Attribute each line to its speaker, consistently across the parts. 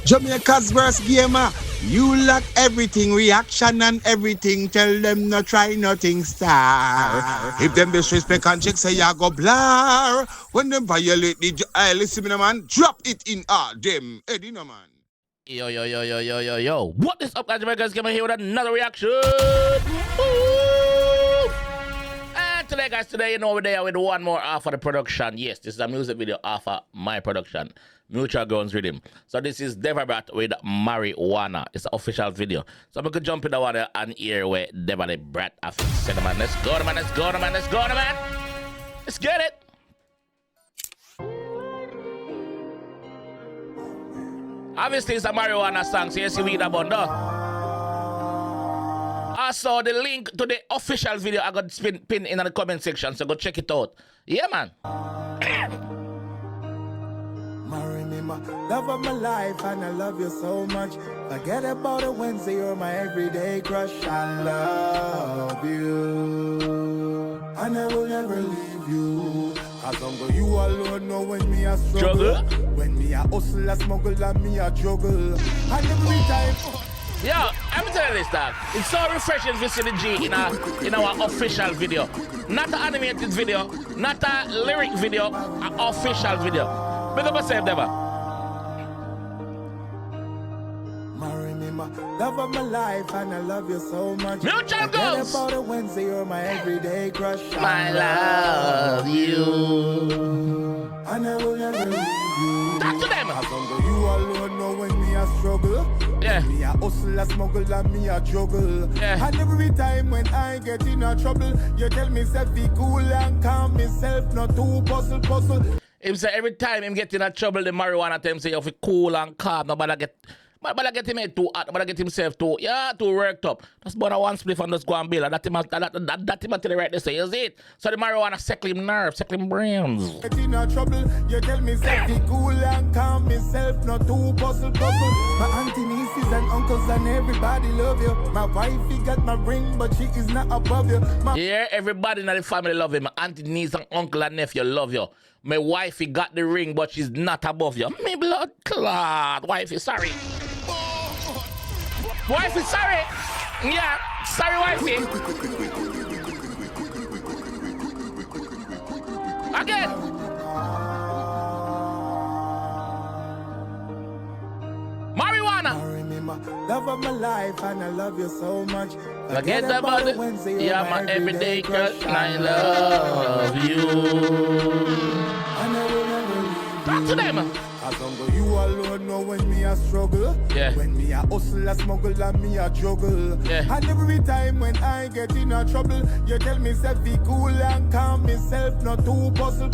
Speaker 1: Jamaica's worst gamer. You lack everything, reaction and everything. Tell them no try nothing, star. If them disrespect and check, say ya go blur. When them violate the listen me, man, drop it in them. Eddie, no man.
Speaker 2: Yo. What is up, guys? JAMAICA'S coming here with another reaction. And today, guys, you know, we're there with one more half of the production. Yes, this is a music video off of my production, Mutual Guns Rhythm. So this is Deva Bratt with Wana. It's an official video. So we could jump in the water and hear where Deva Bratt have said, man. Let's go, man. Let's get it. Obviously, it's a Wana song, so you see we the bundle. Also, the link to the official video I got pin in the comment section, so go check it out. Yeah, man.
Speaker 3: Marry me, my love of my life, and I love you so much. Forget about it Wednesday, you're my everyday crush. I love you, and I will never leave you. As long as you alone know when me a struggle. When me a hustle, a smuggle, and me a juggle. And every time.
Speaker 2: Yo, I'm telling you this, dog. It's so refreshing to see the G in our official video. Not an animated video, not a lyric video, an official video. Big up yourself, Deva.
Speaker 3: Marry me, my love of my life, and I love you so much.
Speaker 2: Mutual Guns.
Speaker 3: About it Wednesday, you're my everyday crush.
Speaker 2: I love you,
Speaker 3: and I will never leave you.
Speaker 2: Talk to them.
Speaker 3: As long as you alone know when me a struggle.
Speaker 2: Yeah.
Speaker 3: Me a hustle, a smuggle, and me a juggle.
Speaker 2: Yeah.
Speaker 3: And every time when I get in a trouble, you tell me self be cool and calm myself, not too puzzle.
Speaker 2: Him say every time him get in a trouble, the marijuana tell him say you feel cool and calm. Nobody get him head too hot. Nobody get himself too worked up. That's about a one spliff and just go and build. That him tell the right they say, is it? So the marijuana settle him nerves, settle him brains.
Speaker 3: Get in a trouble, you tell me self be cool and calm myself, not too puzzle. My auntie, nieces and uncles and everybody love you. My wife, he got my ring, but she is not above you.
Speaker 2: Yeah, everybody in the family love him. My auntie, niece, and uncle and nephew love you. My wife, he got the ring, but she's not above you. Me blood clot. Wifey, sorry. Wifey, sorry. Yeah, sorry, wifey. Again. Marijuana.
Speaker 3: Love of my life, and I love you so much.
Speaker 2: Forget about it. You're my everyday crush, and I love you.
Speaker 3: And I will never leave you.
Speaker 2: Talk to them.
Speaker 3: As long as you alone know when me a struggle.
Speaker 2: Yeah.
Speaker 3: When me a hustle, a smuggle, and me a juggle.
Speaker 2: Yeah.
Speaker 3: And every time when I get in a trouble, you tell me self be cool and calm myself, not too puzzle.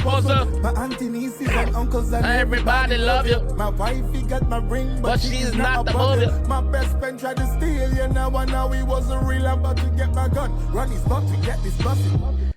Speaker 3: My auntie, nieces and uncles and
Speaker 2: everybody love you.
Speaker 3: My wife, he got my ring,
Speaker 2: but she's not above you.
Speaker 3: My best friend tried to steal you now, and now he wasn't real. I'm about to get my gun. Run his butt to get this pussy.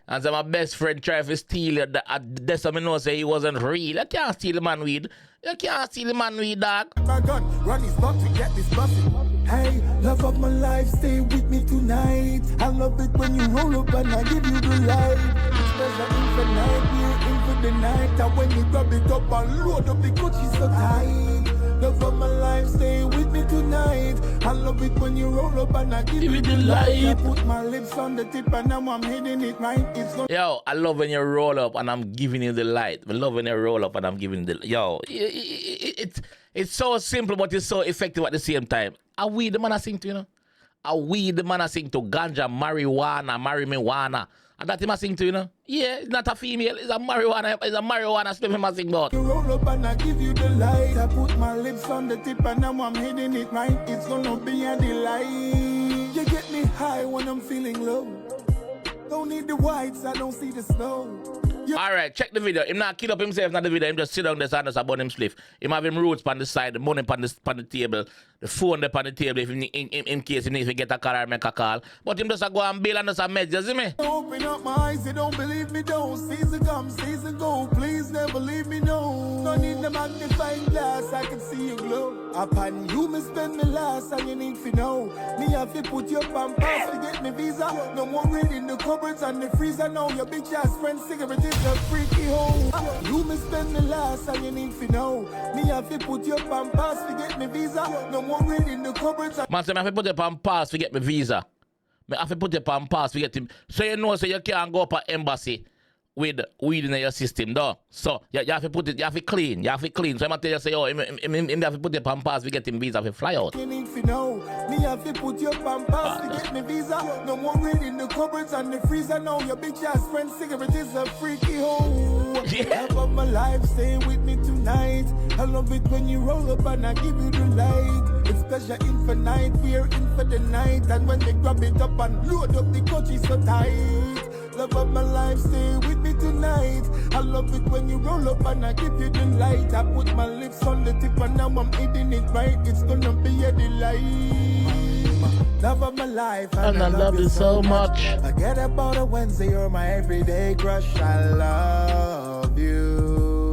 Speaker 2: And so my best friend tried to steal you. That's how I know say he wasn't real. You can't steal the man weed. You can't steal the man weed, dog.
Speaker 3: My gun, run his butt to get this pussy. Hey, love of my life, stay with me tonight. I love it when you roll up and I give you the light. It's better in the night, we're in for the night. And when you grab it up and load up the Gucci so tight. Love of my life, stay with me tonight. I love it when you roll up and I give you the light. I put my lips on the tip and now I'm hitting it right. It's not.
Speaker 2: Yo, I love when you roll up and I'm giving you the light. I love when you roll up and I'm giving you the... Yo, it's so simple but it's so effective at the same time. Are we the man I sing to, you know? Are we the man I sing to? Ganja, marijuana, marry me wana. And that him I sing to, you know? Yeah, it's not a female, it's a marijuana stuff him I sing about.
Speaker 3: You roll up and I give you the light. I put my lips on the tip and now I'm hitting it right. It's gonna be a delight. You get me high when I'm feeling low. Don't need the whites, I don't see the snow.
Speaker 2: Alright, check the video. Him not kill up himself, not the video. Him just sit down there and just burn him spliff. Him have him roots on the side, the money on the table. the phone up on the table if in case he needs to get a call or make a call. But him just a go and bill and just a meds, you see me?
Speaker 3: Open up my eyes, they don't believe me, don't. Season come, season go, please never leave me, no. No need the magnifying glass, I can see you glow. Upon you, me spend me last, and you need to know. Me have to put your pampas to get me visa. No more reading the cupboards and the freezer, no. Your bitch ass friend cigarette is a freaky hole. You me spend me last, and you need to know. Me have to put your pampas to get me visa. No more reading the cupboards.
Speaker 2: Man, say, I have to put it on pass to get my visa. I have to put it on pass to get him. So you know, so you can't go up an embassy with weed in your system, though. So you have to put it, you have to clean. You have to clean. So I'm going to tell you, say, oh, him have to put it on pass to get him visa to fly out.
Speaker 3: You need to know. Me have to put your pampas to get me visa. No more reading the cupboards and the freezer, no. Your bitch ass friend cigarette is a freaky hole.
Speaker 2: Yeah.
Speaker 3: Love of my life, stay with me tonight. I love it when you roll up and I give you the light. It's pleasure infinite, we're in for the night. And when they grab it up and load up the coach is so tight. Love of my life, stay with me tonight. I love it when you roll up and I give you the light. I put my lips on the tip and now I'm eating it right. It's gonna be a delight. Love of my life,
Speaker 2: And I love you so much.
Speaker 3: Forget about a Wednesday, you're my everyday crush. I love you,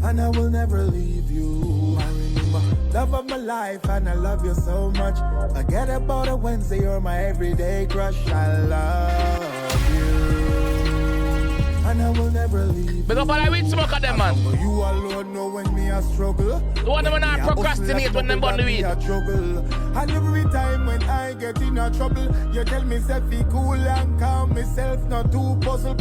Speaker 3: and I will never leave you. I remember love of my life, and I love you so much. Forget about a Wednesday, you're my everyday crush. I love you, and I will never leave you.
Speaker 2: Big up all the weed smoke of them, man.
Speaker 3: But you alone know when me a struggle.
Speaker 2: The one them not procrastinate when them burn the weed.
Speaker 3: And every time when I get in a trouble, you tell me self be cool and calm myself, not too puzzle.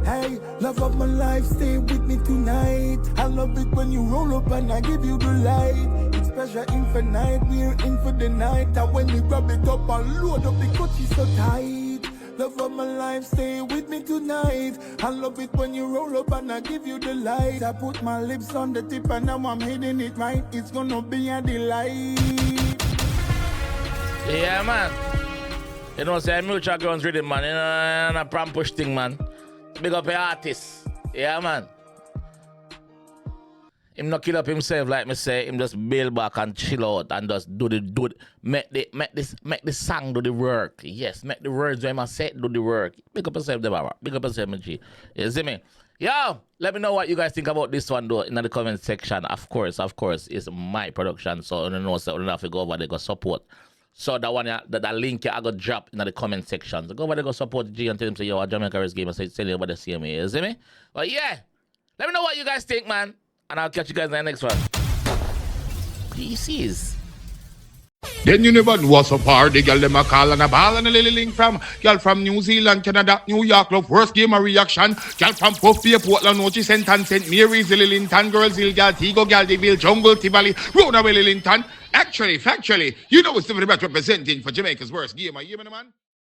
Speaker 3: Hey, love of my life, stay with me tonight. I love it when you roll up and I give you the light. It's pleasure infinite, we're in for the night. And when we grab it up and load up the coach is so tight. Love of my life, stay with me tonight. I love it when you roll up and I give you the light. I put my lips on the tip and now I'm hitting it right. It's gonna be a delight.
Speaker 2: Yeah, man. You know, say mutual grounds rhythm, man. You know, and a pram push thing, man. Big up your artist. Yeah, man. Him not kill up himself, like me say. Him just bail back and chill out and just make the song do the work. Yes, make the words when I say do the work. Big up yourself, Deva Bratt. Big up yourself, my G. You see me? Yo, let me know what you guys think about this one, though, in the comment section. Of course, it's my production, so you know, so you don't have to go over there, go support. So that one, that link I got drop in the comment section. So go over there, go support G and tell them, say, yo, JAMAICA'S game, and say, tell you about the CMA, you see me? But yeah, let me know what you guys think, man. And I'll catch you guys in the next one. Peace.
Speaker 1: Then you never know what's up party. Girl, them a call and a ball and a little link from girl from New Zealand, Canada, New York, love worst game of reaction. Girl from Puff Bay, Portland, Nochi, St. Ann, St. Mary's, Lillington, Girls Hill, Gal, Tigo, Gal, Deville, Jungle, Tivoli, Rona, Lillington. Actually, factually, you know what's the best representing for Jamaica's worst game. Are you hearing, man?